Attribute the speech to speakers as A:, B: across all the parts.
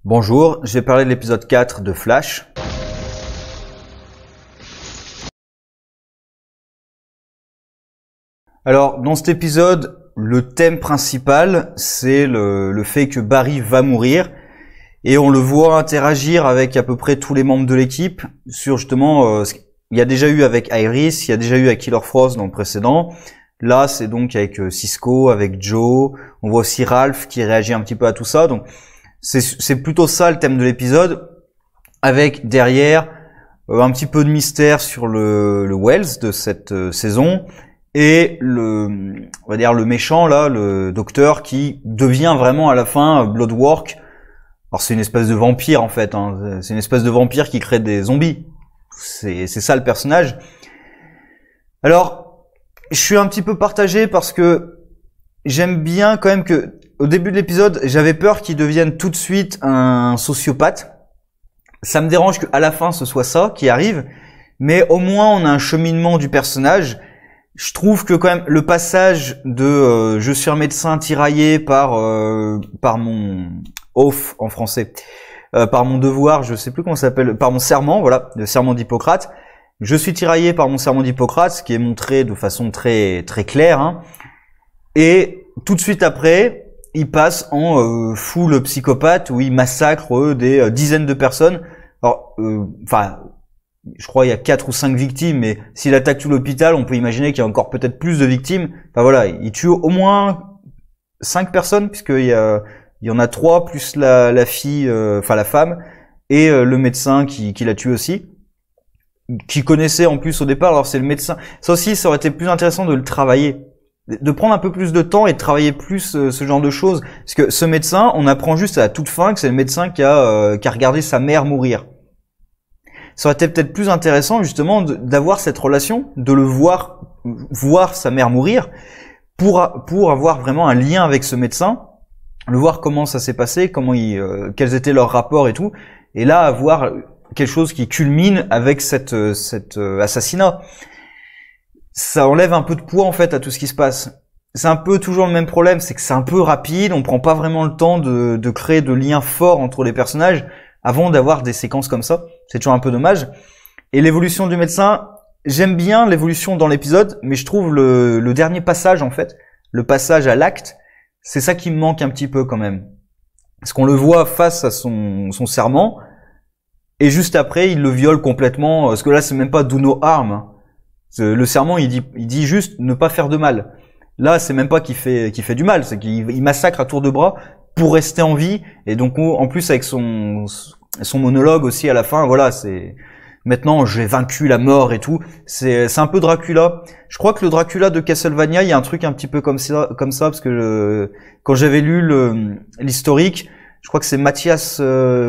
A: Bonjour, je vais parler de l'épisode 4 de Flash. Alors, dans cet épisode, le thème principal, c'est le fait que Barry va mourir. Et on le voit interagir avec à peu près tous les membres de l'équipe sur justement, il y a déjà eu avec Iris, il y a déjà eu avec Killer Frost dans le précédent. Là, c'est donc avec Cisco, avec Joe. On voit aussi Ralph qui réagit un petit peu à tout ça. Donc, c'est plutôt ça le thème de l'épisode, avec derrière un petit peu de mystère sur le Wells de cette saison et on va dire le méchant là, le docteur qui devient vraiment à la fin Bloodwork. Alors c'est une espèce de vampire en fait, hein. C'est une espèce de vampire qui crée des zombies. C'est ça le personnage. Alors, je suis un petit peu partagé parce que j'aime bien quand même que au début de l'épisode, j'avais peur qu'il devienne tout de suite un sociopathe. Ça me dérange qu'à la fin ce soit ça qui arrive, mais au moins on a un cheminement du personnage. Je trouve que quand même le passage de je suis un médecin tiraillé par mon oath en français, par mon devoir, je sais plus comment ça s'appelle, par mon serment, voilà, le serment d'Hippocrate. Je suis tiraillé par mon serment d'Hippocrate, ce qui est montré de façon très très claire, hein. Et tout de suite après, il passe en full psychopathe où il massacre des dizaines de personnes. Alors, je crois il y a 4 ou 5 victimes, mais s'il attaque tout l'hôpital, on peut imaginer qu'il y a encore peut-être plus de victimes. Enfin voilà, il tue au moins 5 personnes, puisqu'il y en a 3 plus la fille, la femme, et le médecin qui l'a tué aussi, qui connaissait en plus au départ. Alors c'est le médecin. Ça aussi, ça aurait été plus intéressant de le travailler, de prendre un peu plus de temps et de travailler plus ce genre de choses. Parce que ce médecin, on apprend juste à la toute fin que c'est le médecin qui a regardé sa mère mourir. Ça aurait été peut-être plus intéressant justement d'avoir cette relation, de le voir sa mère mourir, pour avoir vraiment un lien avec ce médecin, le voir comment ça s'est passé, quels étaient leurs rapports et tout, et là avoir quelque chose qui culmine avec cet assassinat. Ça enlève un peu de poids en fait à tout ce qui se passe. C'est un peu toujours le même problème, c'est que c'est un peu rapide, on prend pas vraiment le temps de créer de liens forts entre les personnages avant d'avoir des séquences comme ça. C'est toujours un peu dommage. Et l'évolution du médecin, j'aime bien l'évolution dans l'épisode, mais je trouve le dernier passage en fait, le passage à l'acte, c'est ça qui me manque un petit peu quand même. Parce qu'on le voit face à son serment, et juste après il le viole complètement, parce que là c'est même pas do no harm, hein. Le serment, il dit juste ne pas faire de mal. Là, c'est même pas qu'il fait du mal, c'est qu'il massacre à tour de bras pour rester en vie. Et donc, en plus, avec son monologue aussi à la fin, voilà, c'est maintenant j'ai vaincu la mort et tout. C'est un peu Dracula. Je crois que le Dracula de Castlevania, il y a un truc un petit peu comme ça, parce que quand j'avais lu l'historique, je crois que c'est Mathias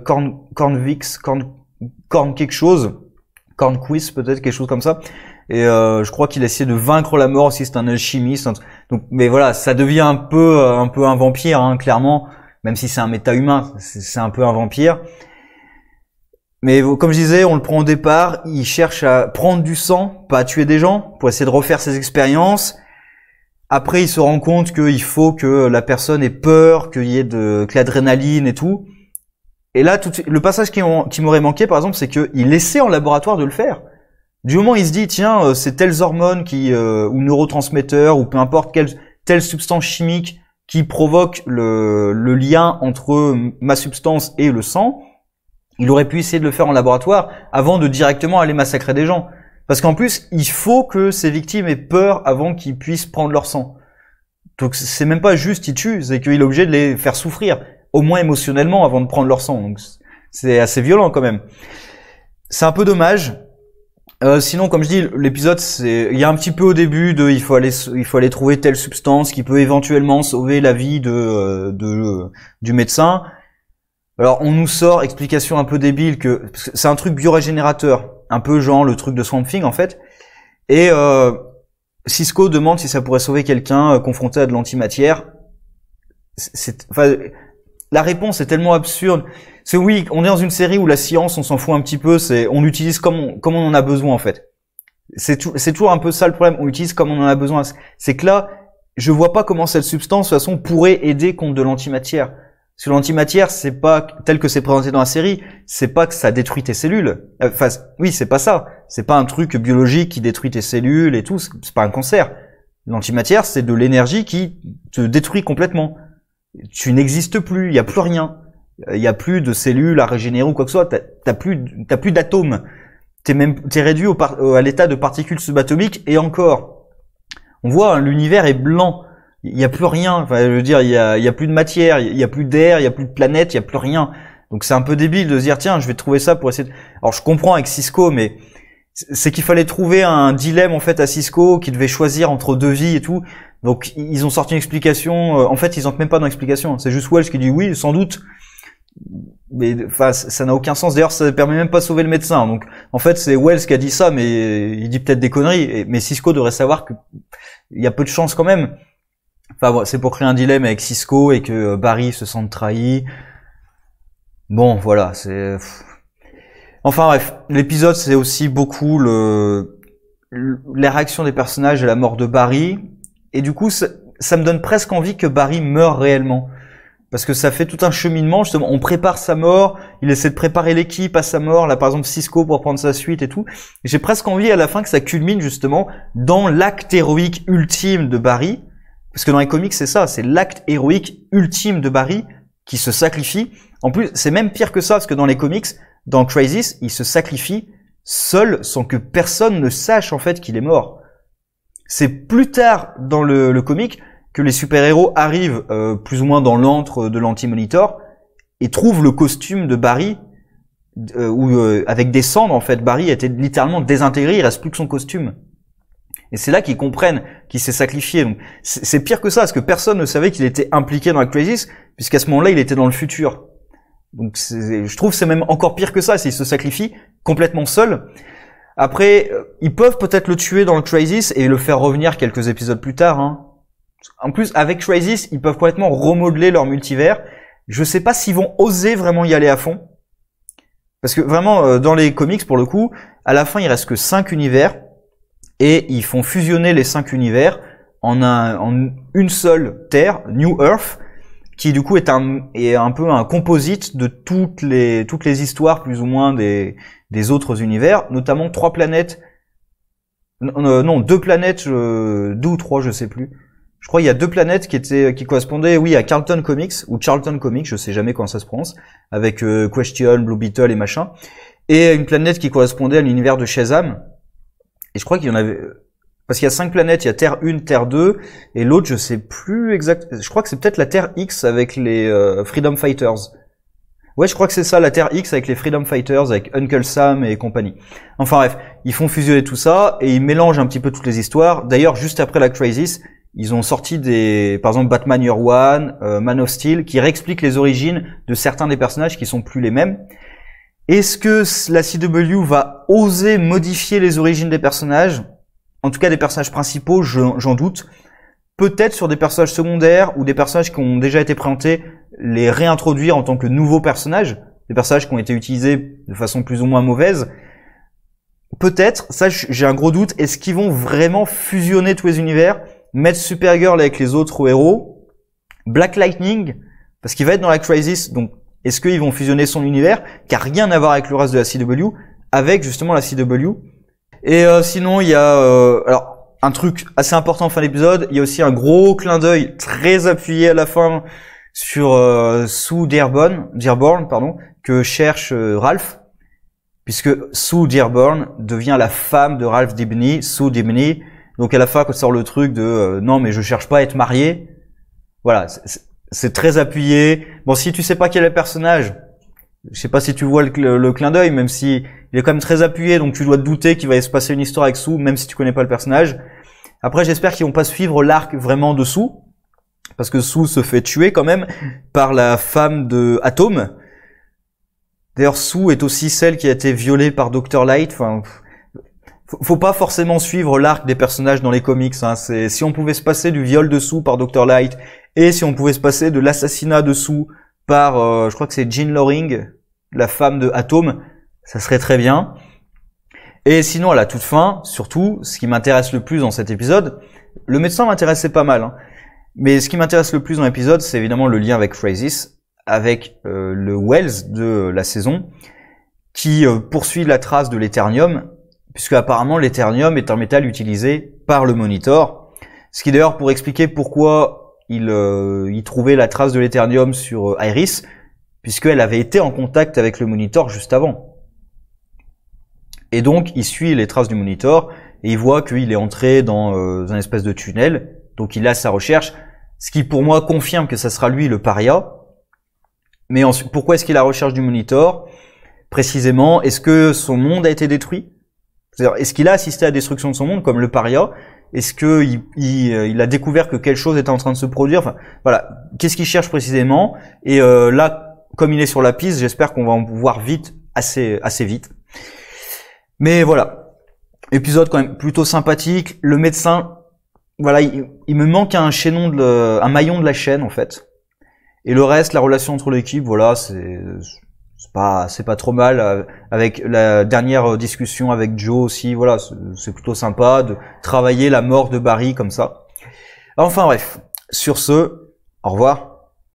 A: Kornvix, Korn quelque chose, Kornquist peut-être, quelque chose comme ça. Et je crois qu'il a essayé de vaincre la mort aussi, c'est un alchimiste. Donc, mais voilà, ça devient un peu un vampire, hein, clairement, même si c'est un méta-humain, c'est un peu un vampire. Mais comme je disais, on le prend au départ, il cherche à prendre du sang, pas à tuer des gens, pour essayer de refaire ses expériences. Après, il se rend compte qu'il faut que la personne ait peur, qu'il y ait que l'adrénaline et tout. Et là, tout de suite, le passage qui m'aurait manqué, par exemple, c'est qu'il essaie en laboratoire de le faire. Du moment où il se dit, tiens, c'est telles hormones ou neurotransmetteurs, ou peu importe telle substance chimique qui provoque le lien entre ma substance et le sang, il aurait pu essayer de le faire en laboratoire avant de directement aller massacrer des gens. Parce qu'en plus, il faut que ces victimes aient peur avant qu'ils puissent prendre leur sang. Donc c'est même pas juste il tue, c'est qu'il est obligé de les faire souffrir, au moins émotionnellement, avant de prendre leur sang. Donc c'est assez violent quand même. C'est un peu dommage. Sinon, comme je dis, l'épisode, il y a un petit peu au début il faut aller trouver telle substance qui peut éventuellement sauver la vie du médecin. Alors, on nous sort explication un peu débile parce que c'est un truc biorégénérateur, un peu genre le truc de Swamp Thing en fait. Et Cisco demande si ça pourrait sauver quelqu'un confronté à de l'antimatière. La réponse est tellement absurde. C'est oui, on est dans une série où la science, on s'en fout un petit peu, on l'utilise comme on en a besoin en fait. C'est toujours un peu ça le problème, on l'utilise comme on en a besoin. C'est que là, je vois pas comment cette substance de toute façon pourrait aider contre de l'antimatière. Parce que l'antimatière, c'est pas, tel que c'est présenté dans la série, c'est pas que ça détruit tes cellules. Enfin, oui, c'est pas ça. C'est pas un truc biologique qui détruit tes cellules et tout. C'est pas un cancer. L'antimatière, c'est de l'énergie qui te détruit complètement. Tu n'existes plus. Il y a plus rien. Il y a plus de cellules à régénérer ou quoi que ce soit. T'as plus d'atomes. T'es réduit à l'état de particules subatomiques et encore. On voit, hein, l'univers est blanc. Il n'y a plus rien. Enfin, je veux dire, il y a plus de matière, il y a plus d'air, il y a plus de planète, il y a plus rien. Donc c'est un peu débile de se dire tiens, je vais trouver ça pour essayer de... Alors je comprends avec Cisco, mais c'est qu'il fallait trouver un dilemme en fait à Cisco qui devait choisir entre deux vies et tout. Donc ils ont sorti une explication. En fait, ils entrent même pas dans l'explication. C'est juste Wells qui dit oui, sans doute. Mais enfin, ça n'a aucun sens. D'ailleurs, ça ne permet même pas de sauver le médecin. Donc en fait, c'est Wells qui a dit ça, mais il dit peut-être des conneries. Mais Cisco devrait savoir que il y a peu de chance quand même. Enfin, bon, c'est pour créer un dilemme avec Cisco et que Barry se sente trahi. Bon, voilà, c'est... Enfin bref, l'épisode, c'est aussi beaucoup les réactions des personnages à la mort de Barry. Et du coup, ça me donne presque envie que Barry meure réellement. Parce que ça fait tout un cheminement, justement, on prépare sa mort, il essaie de préparer l'équipe à sa mort, là par exemple Cisco pour prendre sa suite et tout. J'ai presque envie à la fin que ça culmine justement dans l'acte héroïque ultime de Barry. Parce que dans les comics, c'est ça, c'est l'acte héroïque ultime de Barry qui se sacrifie. En plus, c'est même pire que ça, parce que dans les comics, dans Crisis, il se sacrifie seul, sans que personne ne sache en fait qu'il est mort. C'est plus tard dans le comic que les super-héros arrivent plus ou moins dans l'antre de l'Anti-Monitor et trouvent le costume de Barry, où avec des cendres en fait, Barry était littéralement désintégré, il reste plus que son costume. Et c'est là qu'ils comprennent qu'il s'est sacrifié. Donc, c'est pire que ça, parce que personne ne savait qu'il était impliqué dans la Crisis, puisqu'à ce moment-là, il était dans le futur. Donc, je trouve que c'est même encore pire que ça, s'il se sacrifie complètement seul. Après, ils peuvent peut-être le tuer dans le Crisis et le faire revenir quelques épisodes plus tard. Hein. En plus, avec Crisis, ils peuvent complètement remodeler leur multivers. Je sais pas s'ils vont oser vraiment y aller à fond. Parce que vraiment, dans les comics, pour le coup, à la fin, il reste que 5 univers. Et ils font fusionner les 5 univers en une seule Terre, New Earth, qui du coup est un peu un composite de toutes les histoires plus ou moins des autres univers, notamment 3 planètes, non 2 planètes, 2 ou 3 je sais plus. Je crois qu'il y a 2 planètes qui correspondaient, oui, à Charlton Comics ou Charlton Comics, je sais jamais comment ça se prononce, avec Question, Blue Beetle et machin, et une planète qui correspondait à l'univers de Shazam. Et je crois qu'il y en avait, parce qu'il y a 5 planètes, il y a Terre 1, Terre 2, et l'autre, je sais plus exact, je crois que c'est peut-être la Terre X avec les Freedom Fighters. Ouais, je crois que c'est ça, la Terre X avec les Freedom Fighters, avec Uncle Sam et compagnie. Enfin bref, ils font fusionner tout ça, et ils mélangent un petit peu toutes les histoires. D'ailleurs, juste après la Crisis, ils ont sorti par exemple, Batman Year One, Man of Steel, qui réexpliquent les origines de certains des personnages qui sont plus les mêmes. Est-ce que la CW va oser modifier les origines des personnages? En tout cas, des personnages principaux, j'en doute. Peut-être sur des personnages secondaires ou des personnages qui ont déjà été présentés, les réintroduire en tant que nouveaux personnages, des personnages qui ont été utilisés de façon plus ou moins mauvaise. Peut-être, ça j'ai un gros doute, est-ce qu'ils vont vraiment fusionner tous les univers, mettre Supergirl avec les autres héros, Black Lightning, parce qu'il va être dans la Crisis, donc est-ce qu'ils vont fusionner son univers, qui a rien à voir avec le reste de la CW, avec justement la CW. Et sinon, il y a alors un truc assez important en fin d'épisode, il y a aussi un gros clin d'œil très appuyé à la fin sur Sue Dearborn, que cherche Ralph, puisque Sue Dearborn devient la femme de Ralph Dibny, Sue Dibny. Donc à la fin, quand sort le truc de non mais je cherche pas à être marié, voilà. C'est très appuyé. Bon, si tu sais pas quel est le personnage, je sais pas si tu vois le clin d'œil, même si il est quand même très appuyé, donc tu dois te douter qu'il va se passer une histoire avec Sue, même si tu connais pas le personnage. Après, j'espère qu'ils vont pas suivre l'arc vraiment de Sue, parce que Sue se fait tuer quand même par la femme de Atom. D'ailleurs, Sue est aussi celle qui a été violée par Dr. Light. Enfin, faut pas forcément suivre l'arc des personnages dans les comics. Hein. Si on pouvait se passer du viol de Sue par Dr. Light, et si on pouvait se passer de l'assassinat de Sue par, je crois que c'est Jean Loring, la femme de Atom, ça serait très bien. Et sinon, à la toute fin, surtout, ce qui m'intéresse le plus dans cet épisode, le médecin m'intéressait pas mal, hein, mais ce qui m'intéresse le plus dans l'épisode, c'est évidemment le lien avec Crisis, avec le Wells de la saison, qui poursuit la trace de l'Eternium, puisque apparemment l'Eternium est un métal utilisé par le Monitor. Ce qui d'ailleurs pour expliquer pourquoi il trouvait la trace de l'Eternium sur Iris, puisqu'elle avait été en contact avec le Monitor juste avant. Et donc il suit les traces du Monitor et il voit qu'il est entré dans un espèce de tunnel. Donc il a sa recherche, ce qui pour moi confirme que ça sera lui le paria. Mais ensuite, pourquoi est-ce qu'il a la recherche du Monitor? Précisément, est-ce que son monde a été détruit? C'est-à-dire, est-ce qu'il a assisté à la destruction de son monde comme le paria? Est-ce que il a découvert que quelque chose était en train de se produire? Enfin, voilà. Qu'est-ce qu'il cherche précisément? Et là, comme il est sur la piste, j'espère qu'on va en voir vite, assez vite. Mais voilà. Épisode quand même plutôt sympathique. Le médecin, voilà, il me manque un maillon de la chaîne en fait. Et le reste, la relation entre l'équipe, voilà, c'est pas trop mal, avec la dernière discussion avec Joe aussi, voilà, c'est plutôt sympa de travailler la mort de Barry comme ça. Enfin bref, sur ce, au revoir.